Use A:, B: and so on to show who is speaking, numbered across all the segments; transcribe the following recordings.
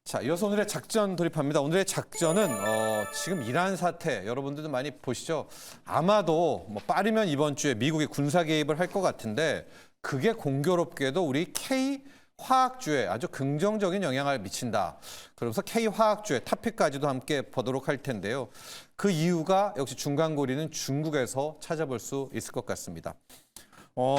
A: 자, 이어서 오늘의 작전 돌입합니다. 오늘의 작전은 지금 이란 사태 여러분들도 많이 보시죠. 아마도 뭐 빠르면 이번 주에 미국이 군사 개입을 할 것 같은데 그게 공교롭게도 우리 K 화학주에 아주 긍정적인 영향을 미친다. 그러면서 K 화학주의 탑픽까지도 함께 보도록 할 텐데요. 그 이유가 역시 중간고리는 중국에서 찾아볼 수 있을 것 같습니다.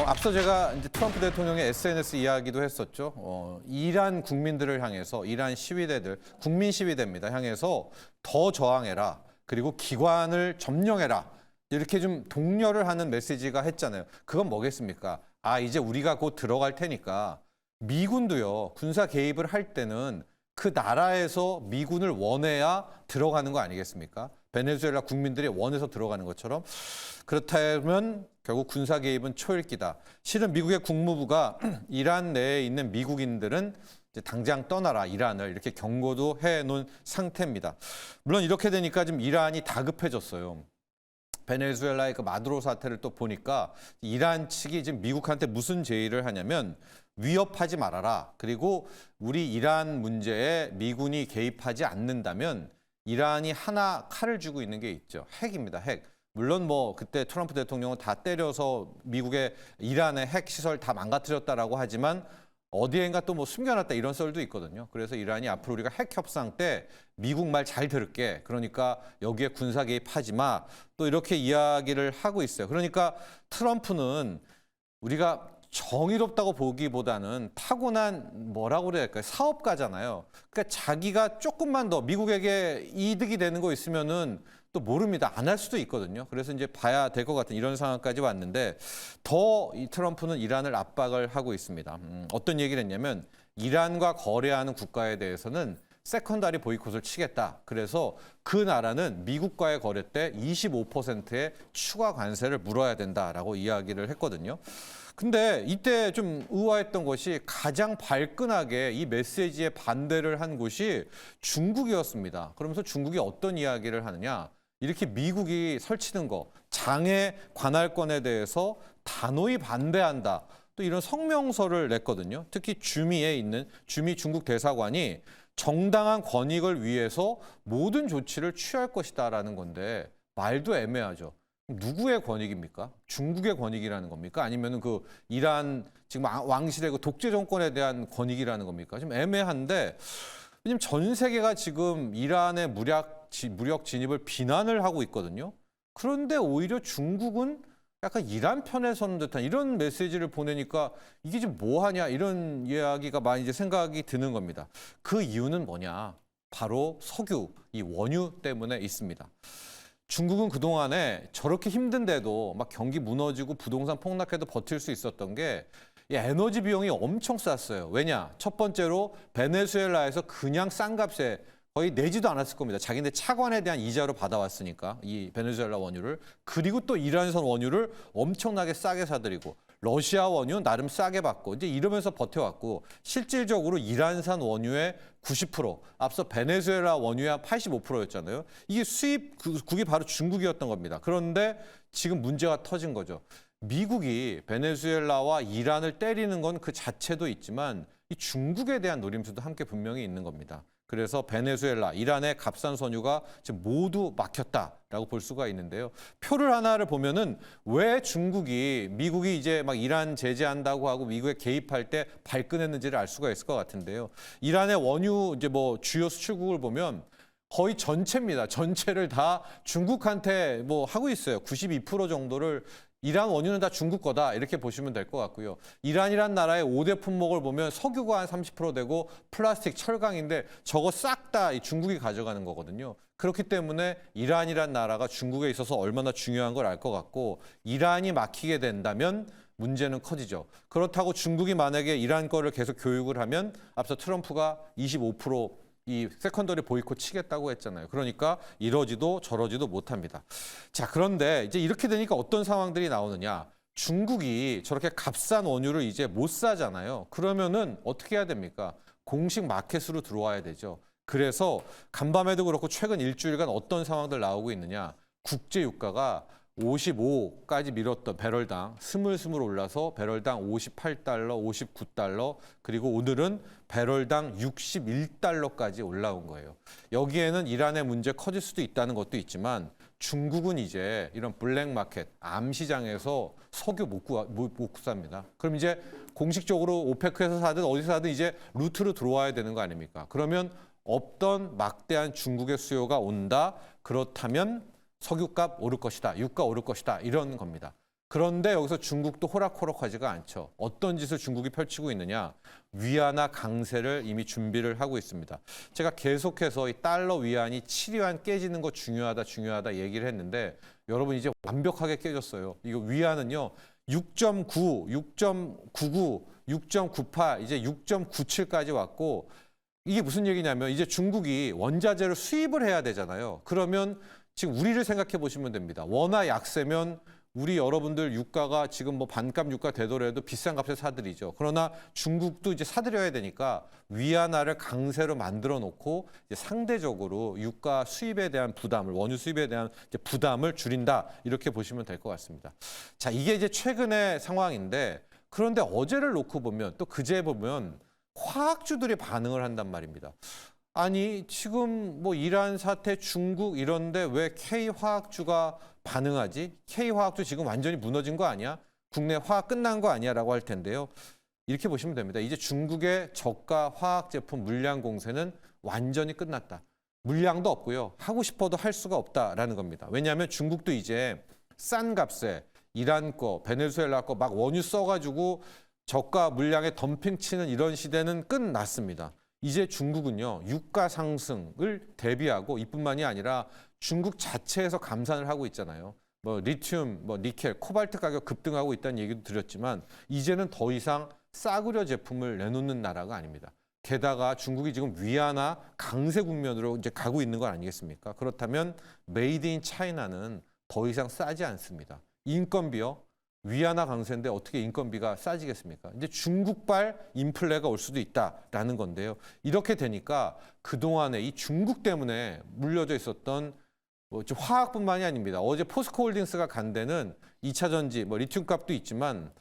A: 앞서 제가 이제 트럼프 대통령의 SNS 이야기도 했었죠. 이란 국민들을 향해서 이란 시위대들, 국민 시위대입니다. 향해서 더 저항해라. 그리고 기관을 점령해라. 이렇게 좀 독려를 하는 메시지가 했잖아요. 그건 뭐겠습니까? 이제 우리가 곧 들어갈 테니까 미군도요. 군사 개입을 할 때는 그 나라에서 미군을 원해야 들어가는 거 아니겠습니까? 베네수엘라 국민들이 원해서 들어가는 것처럼 그렇다면 결국 군사 개입은 초읽기다. 실은 미국의 국무부가 이란 내에 있는 미국인들은 이제 당장 떠나라 이란을 이렇게 경고도 해놓은 상태입니다. 물론 이렇게 되니까 지금 이란이 다급해졌어요. 베네수엘라의 그 마두로 사태를 또 보니까 이란 측이 지금 미국한테 무슨 제의를 하냐면 위협하지 말아라. 그리고 우리 이란 문제에 미군이 개입하지 않는다면 이란이 하나 칼을 쥐고 있는 게 있죠. 핵입니다. 핵. 물론 뭐 그때 트럼프 대통령은 다 때려서 미국의 이란의 핵 시설 다 망가뜨렸다라고 하지만 어디엔가 또 뭐 숨겨놨다 이런 썰도 있거든요. 그래서 이란이 앞으로 우리가 핵 협상 때 미국 말 잘 들을게. 그러니까 여기에 군사 개입하지 마. 또 이렇게 이야기를 하고 있어요. 그러니까 트럼프는 우리가 정의롭다고 보기보다는 타고난 뭐라고 그래야 할까요? 사업가잖아요. 그러니까 자기가 조금만 더 미국에게 이득이 되는 거 있으면은 또 모릅니다. 안 할 수도 있거든요. 그래서 이제 봐야 될 것 같은 이런 상황까지 왔는데 더 이 트럼프는 이란을 압박을 하고 있습니다. 어떤 얘기를 했냐면 이란과 거래하는 국가에 대해서는 세컨다리 보이콧을 치겠다. 그래서 그 나라는 미국과의 거래 때 25%의 추가 관세를 물어야 된다라고 이야기를 했거든요. 근데 이때 좀 의아했던 것이 가장 발끈하게 이 메시지에 반대를 한 곳이 중국이었습니다. 그러면서 중국이 어떤 이야기를 하느냐. 이렇게 미국이 설치는 거, 장애 관할권에 대해서 단호히 반대한다. 또 이런 성명서를 냈거든요. 특히 주미에 있는 주미 중국 대사관이 정당한 권익을 위해서 모든 조치를 취할 것이다라는 건데 말도 애매하죠. 누구의 권익입니까? 중국의 권익이라는 겁니까? 아니면 그 이란 지금 왕실의 그 독재 정권에 대한 권익이라는 겁니까? 좀 애매한데 왜냐면 전 세계가 지금 이란의 무력 진입을 비난을 하고 있거든요. 그런데 오히려 중국은 약간 이란 편에 서는 듯한 이런 메시지를 보내니까 이게 지금 뭐 하냐 이런 이야기가 많이 이제 생각이 드는 겁니다. 그 이유는 뭐냐? 바로 석유, 이 원유 때문에 있습니다. 중국은 그동안에 저렇게 힘든데도 막 경기 무너지고 부동산 폭락해도 버틸 수 있었던 게 이 에너지 비용이 엄청 쌌어요. 왜냐? 첫 번째로 베네수엘라에서 그냥 싼 값에 거의 내지도 않았을 겁니다. 자기네 차관에 대한 이자로 받아왔으니까 이 베네수엘라 원유를. 그리고 또 이란산 원유를 엄청나게 싸게 사들이고 러시아 원유 나름 싸게 받고 이제 이러면서 버텨왔고 실질적으로 이란산 원유의 90%, 앞서 베네수엘라 원유의 85%였잖아요. 이게 수입국이 바로 중국이었던 겁니다. 그런데 지금 문제가 터진 거죠. 미국이 베네수엘라와 이란을 때리는 건 그 자체도 있지만 이 중국에 대한 노림수도 함께 분명히 있는 겁니다. 그래서 베네수엘라, 이란의 값싼 선유가 지금 모두 막혔다라고 볼 수가 있는데요. 표를 하나를 보면은 왜 중국이 미국이 이제 막 이란 제재한다고 하고 미국에 개입할 때 발끈했는지를 알 수가 있을 것 같은데요. 이란의 원유 이제 뭐 주요 수출국을 보면 거의 전체입니다. 전체를 다 중국한테 뭐 하고 있어요. 92% 정도를 이란 원유는 다 중국 거다 이렇게 보시면 될 것 같고요. 이란이란 나라의 5대 품목을 보면 석유가 한 30% 되고 플라스틱, 철강인데 저거 싹 다 중국이 가져가는 거거든요. 그렇기 때문에 이란이란 나라가 중국에 있어서 얼마나 중요한 걸 알 것 같고 이란이 막히게 된다면 문제는 커지죠. 그렇다고 중국이 만약에 이란 거를 계속 교육을 하면 앞서 트럼프가 25% 이 세컨더리 보이콧 치겠다고 했잖아요. 그러니까 이러지도 저러지도 못합니다. 자, 그런데 이제 이렇게 되니까 어떤 상황들이 나오느냐. 중국이 저렇게 값싼 원유를 이제 못 사잖아요. 그러면은 어떻게 해야 됩니까? 공식 마켓으로 들어와야 되죠. 그래서 간밤에도 그렇고 최근 일주일간 어떤 상황들 나오고 있느냐. 국제 유가가 55까지 밀었던 배럴당 스물스물 올라서 배럴당 58달러, 59달러, 그리고 오늘은 배럴당 61달러까지 올라온 거예요. 여기에는 이란의 문제 커질 수도 있다는 것도 있지만 중국은 이제 이런 블랙마켓, 암시장에서 석유 못 삽니다. 그럼 이제 공식적으로 오페크에서 사든 어디서 사든 이제 루트로 들어와야 되는 거 아닙니까? 그러면 없던 막대한 중국의 수요가 온다. 그렇다면 석유값 오를 것이다. 유가 오를 것이다. 이런 겁니다. 그런데 여기서 중국도 호락호락하지가 않죠. 어떤 짓을 중국이 펼치고 있느냐. 위안화 강세를 이미 준비를 하고 있습니다. 제가 계속해서 이 달러 위안이 7위안 깨지는 거 중요하다 얘기를 했는데 여러분 이제 완벽하게 깨졌어요. 이거 위안은요. 6.9, 6.99, 6.98, 이제 6.97까지 왔고 이게 무슨 얘기냐면 이제 중국이 원자재를 수입을 해야 되잖아요. 그러면 지금 우리를 생각해 보시면 됩니다. 원화 약세면 우리 여러분들 유가가 지금 뭐 반값 유가 되더라도 비싼 값에 사들이죠. 그러나 중국도 이제 사들여야 되니까 위안화를 강세로 만들어 놓고 이제 상대적으로 유가 수입에 대한 부담을, 원유 수입에 대한 이제 부담을 줄인다. 이렇게 보시면 될 것 같습니다. 자, 이게 이제 최근의 상황인데 그런데 어제를 놓고 보면 또 그제 보면 화학주들이 반응을 한단 말입니다. 아니 지금 뭐 이란 사태, 중국 이런데 왜 K화학주가 반응하지? K화학주 지금 완전히 무너진 거 아니야? 국내 화학 끝난 거 아니야? 라고 할 텐데요. 이렇게 보시면 됩니다. 이제 중국의 저가 화학 제품 물량 공세는 완전히 끝났다. 물량도 없고요. 하고 싶어도 할 수가 없다라는 겁니다. 왜냐하면 중국도 이제 싼 값에 이란 거, 베네수엘라 거 막 원유 써가지고 저가 물량에 덤핑 치는 이런 시대는 끝났습니다. 이제 중국은요, 유가 상승을 대비하고 이뿐만이 아니라 중국 자체에서 감산을 하고 있잖아요. 뭐 리튬, 뭐 니켈, 코발트 가격 급등하고 있다는 얘기도 드렸지만 이제는 더 이상 싸구려 제품을 내놓는 나라가 아닙니다. 게다가 중국이 지금 위안화 강세 국면으로 이제 가고 있는 건 아니겠습니까? 그렇다면 메이드 인 차이나는 더 이상 싸지 않습니다. 인건비요. 위안화 강세인데 어떻게 인건비가 싸지겠습니까? 이제 중국발 인플레가 올 수도 있다라는 건데요. 이렇게 되니까 그동안에 이 중국 때문에 물려져 있었던 뭐 화학뿐만이 아닙니다. 어제 포스코홀딩스가 간 데는 2차 전지, 뭐 리튬 값도 있지만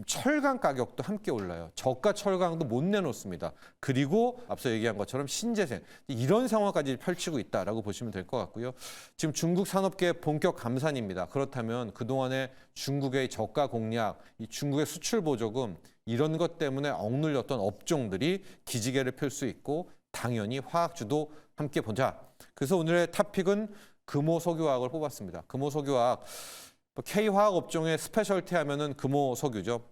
A: 철강 가격도 함께 올라요. 저가 철강도 못 내놓습니다. 그리고 앞서 얘기한 것처럼 신재생 이런 상황까지 펼치고 있다라고 보시면 될 것 같고요. 지금 중국 산업계 본격 감산입니다. 그렇다면 그동안에 중국의 저가 공략, 이 중국의 수출 보조금 이런 것 때문에 억눌렸던 업종들이 기지개를 펼 수 있고 당연히 화학주도 함께 보자. 그래서 오늘의 탑픽은 금호석유화학을 뽑았습니다. 금호석유화학. K화학 업종의 스페셜티 하면은 금호석유죠.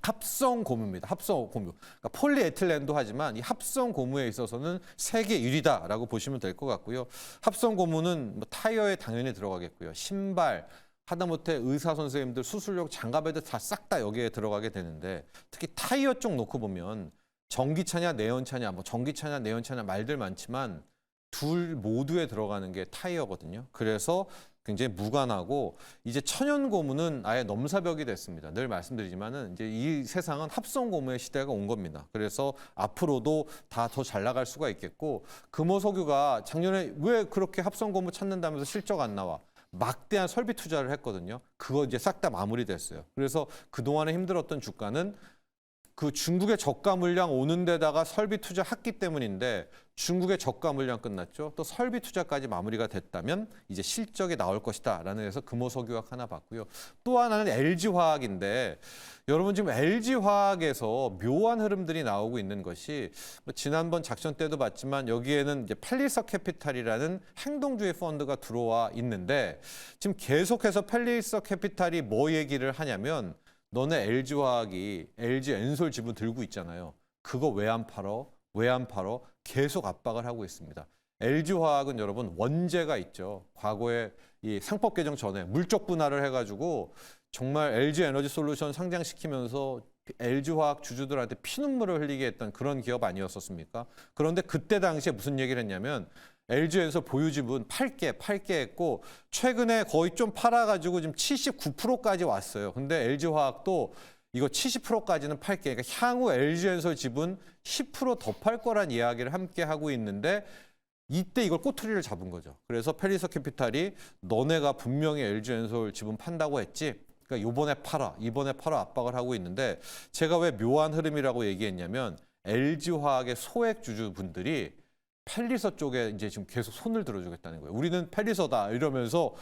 A: 합성 고무입니다. 합성 고무. 그러니까 폴리에틸렌도 하지만 이 합성 고무에 있어서는 세계 1위다라고 보시면 될 것 같고요. 합성 고무는 뭐 타이어에 당연히 들어가겠고요. 신발, 하다못해 의사 선생님들 수술용 장갑에도 다 싹 다 여기에 들어가게 되는데 특히 타이어 쪽 놓고 보면 전기차냐 내연차냐, 뭐 전기차냐 내연차냐 말들 많지만 둘 모두에 들어가는 게 타이어거든요. 그래서 굉장히 무관하고 이제 천연 고무는 아예 넘사벽이 됐습니다. 늘 말씀드리지만은 이제 이 세상은 합성 고무의 시대가 온 겁니다. 그래서 앞으로도 다 더 잘 나갈 수가 있겠고 금호석유가 작년에 왜 그렇게 합성 고무 찾는다면서 실적 안 나와? 막대한 설비 투자를 했거든요. 그거 이제 싹 다 마무리됐어요. 그래서 그동안에 힘들었던 주가는 그 중국의 저가 물량 오는 데다가 설비 투자했기 때문인데 중국의 저가 물량 끝났죠. 또 설비 투자까지 마무리가 됐다면 이제 실적이 나올 것이다라는 데서 금호석유화학 하나 봤고요. 또 하나는 LG화학인데 여러분 지금 LG화학에서 묘한 흐름들이 나오고 있는 것이 뭐 지난번 작전 때도 봤지만 여기에는 이제 펠리서 캐피탈이라는 행동주의 펀드가 들어와 있는데 지금 계속해서 펠리서 캐피탈이 뭐 얘기를 하냐면 너네 LG화학이 LG 엔솔 지분 들고 있잖아요. 그거 왜 안 팔어? 왜 안 팔어? 계속 압박을 하고 있습니다. LG화학은 여러분 원재가 있죠. 과거에 이 상법 개정 전에 물적 분할을 해가지고 정말 LG 에너지 솔루션 상장시키면서 LG화학 주주들한테 피눈물을 흘리게 했던 그런 기업 아니었었습니까? 그런데 그때 당시에 무슨 얘기를 했냐면 LG에서 보유지분 8개 했고 최근에 거의 좀 팔아가지고 지금 79%까지 왔어요. 근데 LG화학도 이거 70%까지는 팔게. 그러니까 향후 LG엔솔 지분 10% 더 팔 거란 이야기를 함께 하고 있는데 이때 이걸 꼬투리를 잡은 거죠. 그래서 펠리서 캐피탈이 너네가 분명히 LG엔솔 지분 판다고 했지. 그러니까 이번에 팔아 압박을 하고 있는데 제가 왜 묘한 흐름이라고 얘기했냐면 LG화학의 소액 주주분들이 펠리서 쪽에 이제 지금 계속 손을 들어주겠다는 거예요. 우리는 펠리서다 이러면서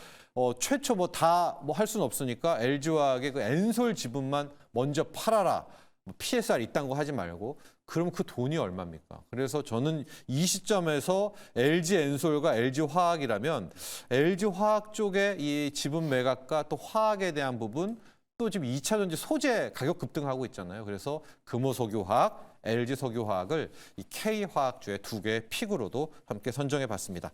A: 최초 뭐 다 뭐 할 수는 없으니까 LG화학의 그 엔솔 지분만 먼저 팔아라. 뭐 PSR 이딴 거 하지 말고 그럼 그 돈이 얼마입니까? 그래서 저는 이 시점에서 LG엔솔과 LG화학이라면 LG화학 쪽에 이 지분 매각과 또 화학에 대한 부분 또 지금 2차 전지 소재 가격 급등하고 있잖아요. 그래서 금호석유화학, LG석유화학을 이 K화학주의 두 개의 픽으로도 함께 선정해 봤습니다.